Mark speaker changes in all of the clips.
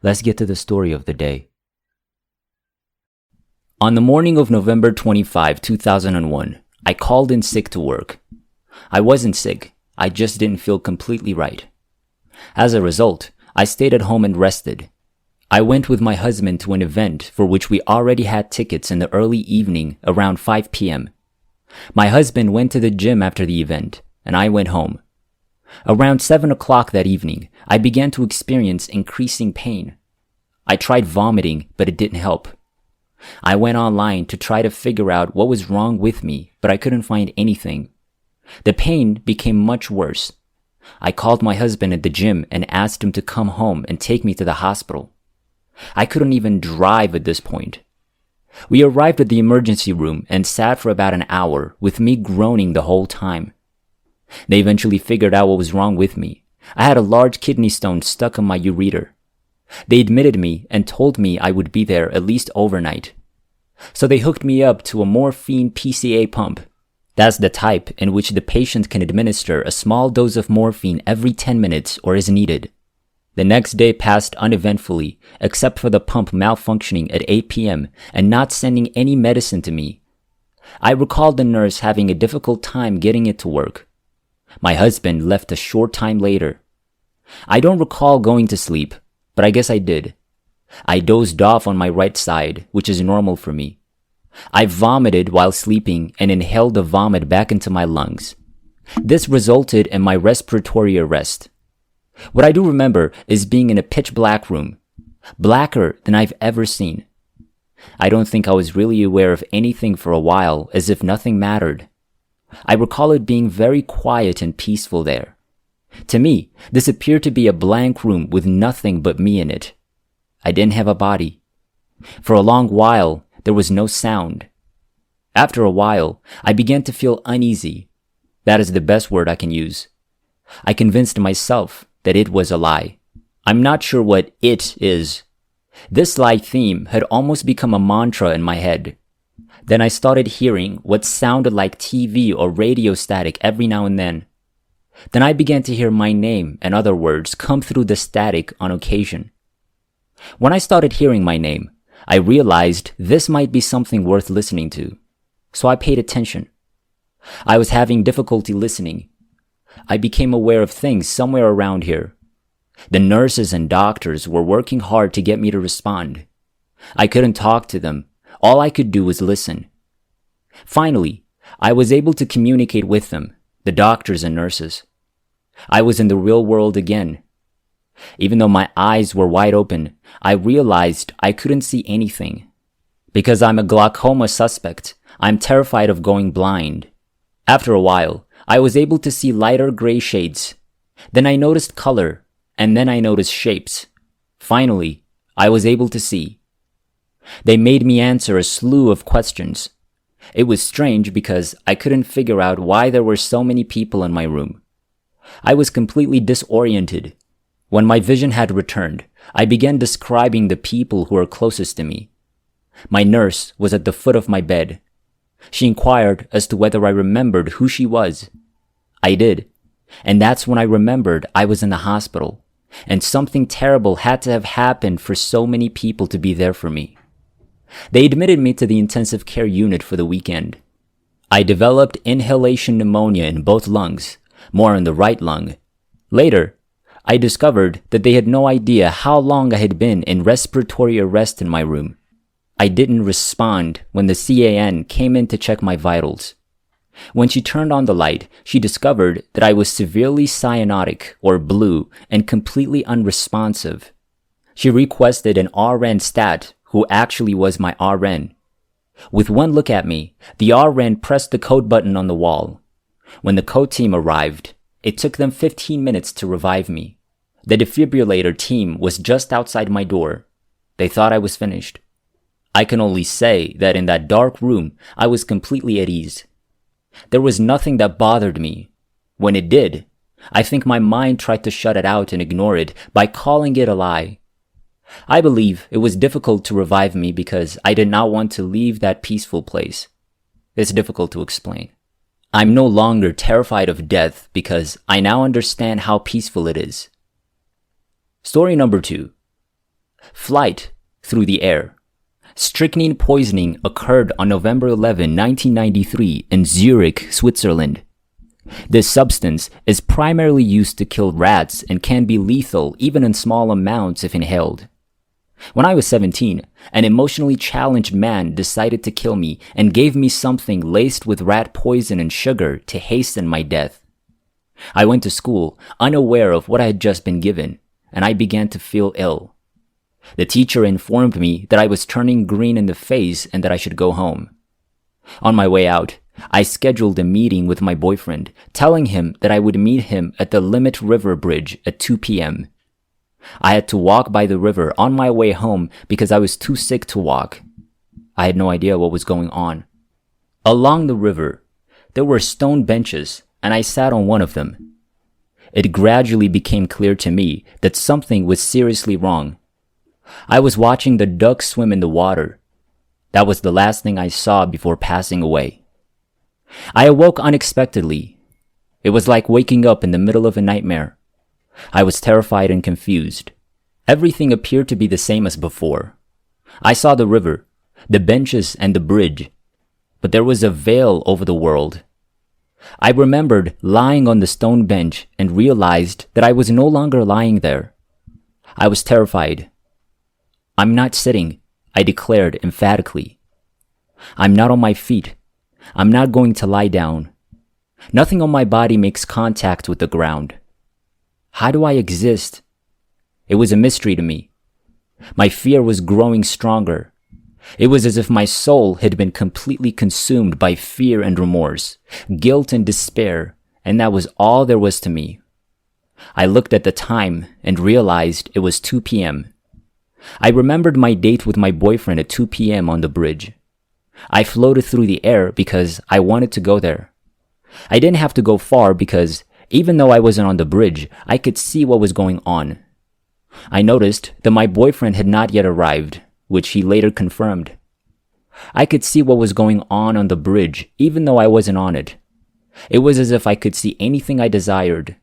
Speaker 1: Let's get to the story of the day. On the morning of November 25, 2001, I called in sick to work. I wasn't sick, I just didn't feel completely right. As a result, I stayed at home and rested. I went with my husband to an event for which we already had tickets in the early evening around 5 p.m. My husband went to the gym after the event, and I went home. Around 7 o'clock that evening, I began to experience increasing pain. I tried vomiting, but it didn't help. I went online to try to figure out what was wrong with me, but I couldn't find anything. The pain became much worse. I called my husband at the gym and asked him to come home and take me to the hospital. I couldn't even drive at this point. We arrived at the emergency room and sat for about an hour with me groaning the whole time. They eventually figured out what was wrong with me. I had a large kidney stone stuck in my ureter. They admitted me and told me I would be there at least overnight. So they hooked me up to a morphine PCA pump. That's the type in which the patient can administer a small dose of morphine every 10 minutes or as needed. The next day passed uneventfully, except for the pump malfunctioning at 8 p.m. and not sending any medicine to me. I recalled the nurse having a difficult time getting it to work. My husband left a short time later. I don't recall going to sleep, but I guess I did. I dozed off on my right side, which is normal for me. I vomited while sleeping and inhaled the vomit back into my lungs. This resulted in my respiratory arrest. What I do remember is being in a pitch black room, blacker than I've ever seen. I don't think I was really aware of anything for a while, as if nothing mattered. I recall it being very quiet and peaceful there. To me, this appeared to be a blank room with nothing but me in it. I didn't have a body. For a long while, there was no sound. After a while, I began to feel uneasy. That is the best word I can use. I convinced myself that it was a lie. I'm not sure what it is. This lie theme had almost become a mantra in my head. Then I started hearing what sounded like TV or radio static every now and then. Then I began to hear my name and other words come through the static on occasion. When I started hearing my name, I realized this might be something worth listening to. So I paid attention. I was having difficulty listening. I became aware of things somewhere around here. The nurses and doctors were working hard to get me to respond. I couldn't talk to them. All I could do was listen. Finally, I was able to communicate with them, the doctors and nurses. I was in the real world again. Even though my eyes were wide open, I realized I couldn't see anything. Because I'm a glaucoma suspect, I'm terrified of going blind. After a while, I was able to see lighter gray shades. Then I noticed color, and then I noticed shapes. Finally, I was able to see. They made me answer a slew of questions. It was strange because I couldn't figure out why there were so many people in my room. I was completely disoriented. When my vision had returned, I began describing the people who were closest to me. My nurse was at the foot of my bed. She inquired as to whether I remembered who she was. I did, and that's when I remembered I was in the hospital, and something terrible had to have happened for so many people to be there for me. They admitted me to the intensive care unit for the weekend. I developed inhalation pneumonia in both lungs, more in the right lung. Later, I discovered that they had no idea how long I had been in respiratory arrest in my room. I didn't respond when the CAN came in to check my vitals. When she turned on the light, she discovered that I was severely cyanotic or blue and completely unresponsive. She requested an RN stat who actually was my RN. With one look at me, the RN pressed the code button on the wall. When the code team arrived, it took them 15 minutes to revive me. The defibrillator team was just outside my door. They thought I was finished. I can only say that in that dark room, I was completely at ease. There was nothing that bothered me. When it did, I think my mind tried to shut it out and ignore it by calling it a lie. I believe it was difficult to revive me because I did not want to leave that peaceful place. It's difficult to explain. I'm no longer terrified of death because I now understand how peaceful it is. Story number 2. Flight through the air. Strychnine poisoning occurred on November 11, 1993 in Zurich, Switzerland. This substance is primarily used to kill rats and can be lethal even in small amounts if inhaled. When I was 17, an emotionally challenged man decided to kill me and gave me something laced with rat poison and sugar to hasten my death. I went to school unaware of what I had just been given, and I began to feel ill. The teacher informed me that I was turning green in the face and that I should go home. On my way out, I scheduled a meeting with my boyfriend, telling him that I would meet him at the Limit River Bridge at 2 p.m. I had to walk by the river on my way home because I was too sick to walk. I had no idea what was going on. Along the river, there were stone benches, and I sat on one of them. It gradually became clear to me that something was seriously wrong. I was watching the ducks swim in the water. That was the last thing I saw before passing away. I awoke unexpectedly. It was like waking up in the middle of a nightmare. I was terrified and confused. Everything appeared to be the same as before. I saw the river, the benches, and the bridge, but there was a veil over the world. I remembered lying on the stone bench and realized that I was no longer lying there. I was terrified. "I'm not sitting," I declared emphatically. "I'm not on my feet. I'm not going to lie down. Nothing on my body makes contact with the ground. How do I exist?" It was a mystery to me. My fear was growing stronger. It was as if my soul had been completely consumed by fear and remorse, guilt and despair, and that was all there was to me. I looked at the time and realized it was 2 p.m. I remembered my date with my boyfriend at 2 p.m. on the bridge. I floated through the air because I wanted to go there. I didn't have to go far because even though I wasn't on the bridge, I could see what was going on. I noticed that my boyfriend had not yet arrived, which he later confirmed. I could see what was going on the bridge, even though I wasn't on it. It was as if I could see anything I desired.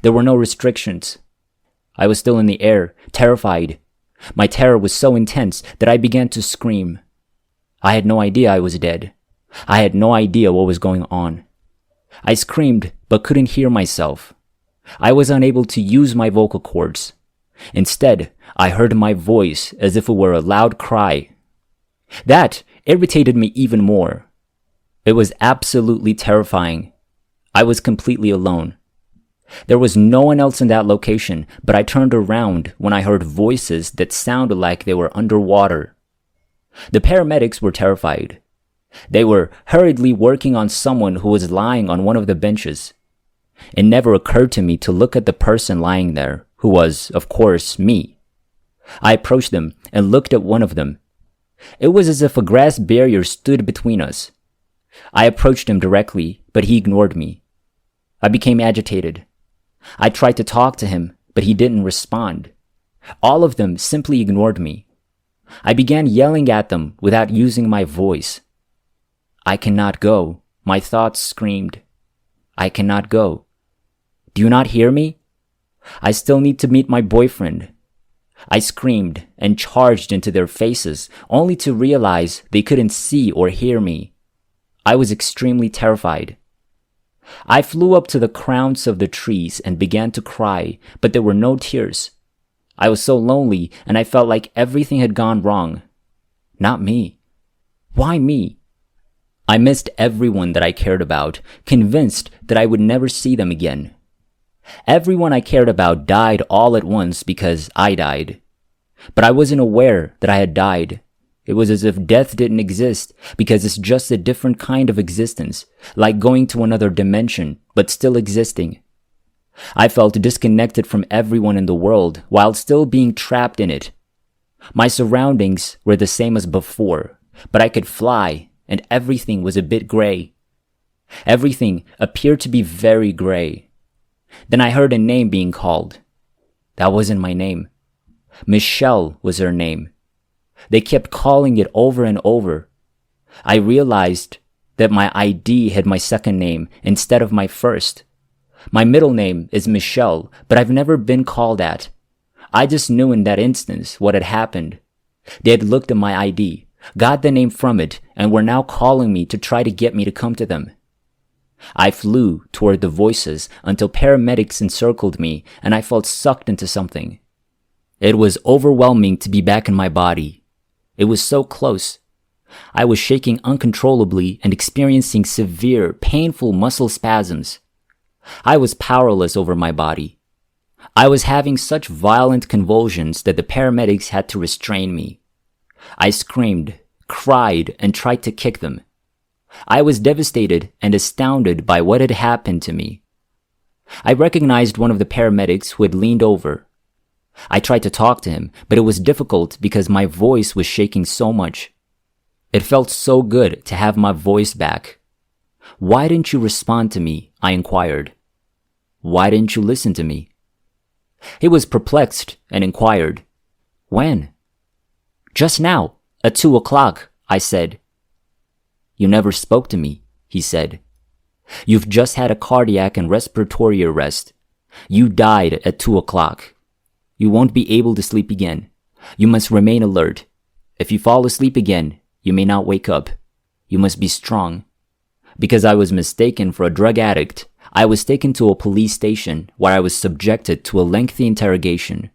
Speaker 1: There were no restrictions. I was still in the air, terrified. My terror was so intense that I began to scream. I had no idea I was dead. I had no idea what was going on. I screamed, but couldn't hear myself. I was unable to use my vocal cords. Instead, I heard my voice as if it were a loud cry. That irritated me even more. It was absolutely terrifying. I was completely alone. There was no one else in that location, but I turned around when I heard voices that sounded like they were underwater. The paramedics were terrified. They were hurriedly working on someone who was lying on one of the benches. It never occurred to me to look at the person lying there, who was, of course, me. I approached them and looked at one of them. It was as if a glass barrier stood between us. I approached him directly, but he ignored me. I became agitated. I tried to talk to him, but he didn't respond. All of them simply ignored me. I began yelling at them without using my voice. "I cannot go," my thoughts screamed. "I cannot go. Do you not hear me? I still need to meet my boyfriend." I screamed and charged into their faces, only to realize they couldn't see or hear me. I was extremely terrified. I flew up to the crowns of the trees and began to cry, but there were no tears. I was so lonely, and I felt like everything had gone wrong. Not me. Why me? I missed everyone that I cared about, convinced that I would never see them again. Everyone I cared about died all at once because I died. But I wasn't aware that I had died. It was as if death didn't exist because it's just a different kind of existence, like going to another dimension, but still existing. I felt disconnected from everyone in the world while still being trapped in it. My surroundings were the same as before, but I could fly, and everything was a bit gray. Everything appeared to be very gray. Then I heard a name being called. That wasn't my name. Michelle was her name. They kept calling it over and over. I realized that my ID had my second name instead of my first. My middle name is Michelle, but I've never been called that. I just knew in that instance what had happened. They had looked at my ID, got the name from it, and were now calling me to try to get me to come to them. I flew toward the voices until paramedics encircled me and I felt sucked into something. It was overwhelming to be back in my body. It was so close. I was shaking uncontrollably and experiencing severe, painful muscle spasms. I was powerless over my body. I was having such violent convulsions that the paramedics had to restrain me. I screamed, cried, and tried to kick them. I was devastated and astounded by what had happened to me. I recognized one of the paramedics who had leaned over. I tried to talk to him, but it was difficult because my voice was shaking so much. It felt so good to have my voice back. "Why didn't you respond to me?" I inquired. "Why didn't you listen to me?" He was perplexed and inquired, "When?" "Just now, at 2:00, I said. "You never spoke to me," he said. "You've just had a cardiac and respiratory arrest. You died at 2:00. You won't be able to sleep again. You must remain alert. If you fall asleep again, you may not wake up. You must be strong." Because I was mistaken for a drug addict, I was taken to a police station where I was subjected to a lengthy interrogation.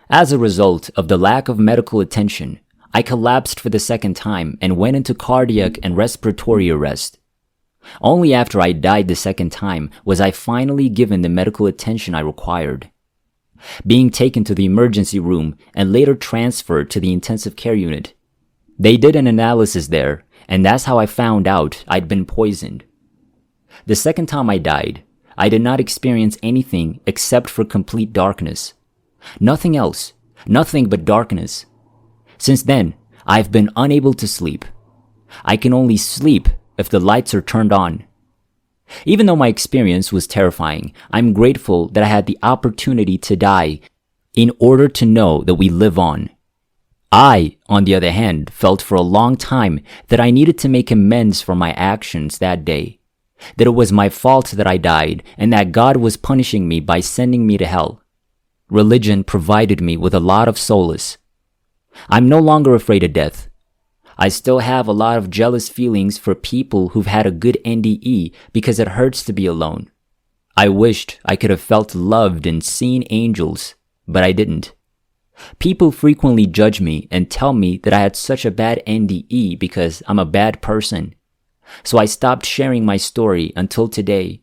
Speaker 1: As a result of the lack of medical attention, I collapsed for the second time and went into cardiac and respiratory arrest. Only after I died the second time was I finally given the medical attention I required. Being taken to the emergency room and later transferred to the intensive care unit. They did an analysis there, and that's how I found out I'd been poisoned. The second time I died, I did not experience anything except for complete darkness. Nothing else, nothing but darkness. Since then, I've been unable to sleep. I can only sleep if the lights are turned on. Even though my experience was terrifying, I'm grateful that I had the opportunity to die in order to know that we live on. I, on the other hand, felt for a long time that I needed to make amends for my actions that day, that it was my fault that I died, and that God was punishing me by sending me to hell. Religion provided me with a lot of solace. I'm no longer afraid of death. I still have a lot of jealous feelings for people who've had a good NDE because it hurts to be alone. I wished I could have felt loved and seen angels, but I didn't. People frequently judge me and tell me that I had such a bad NDE because I'm a bad person. So I stopped sharing my story until today.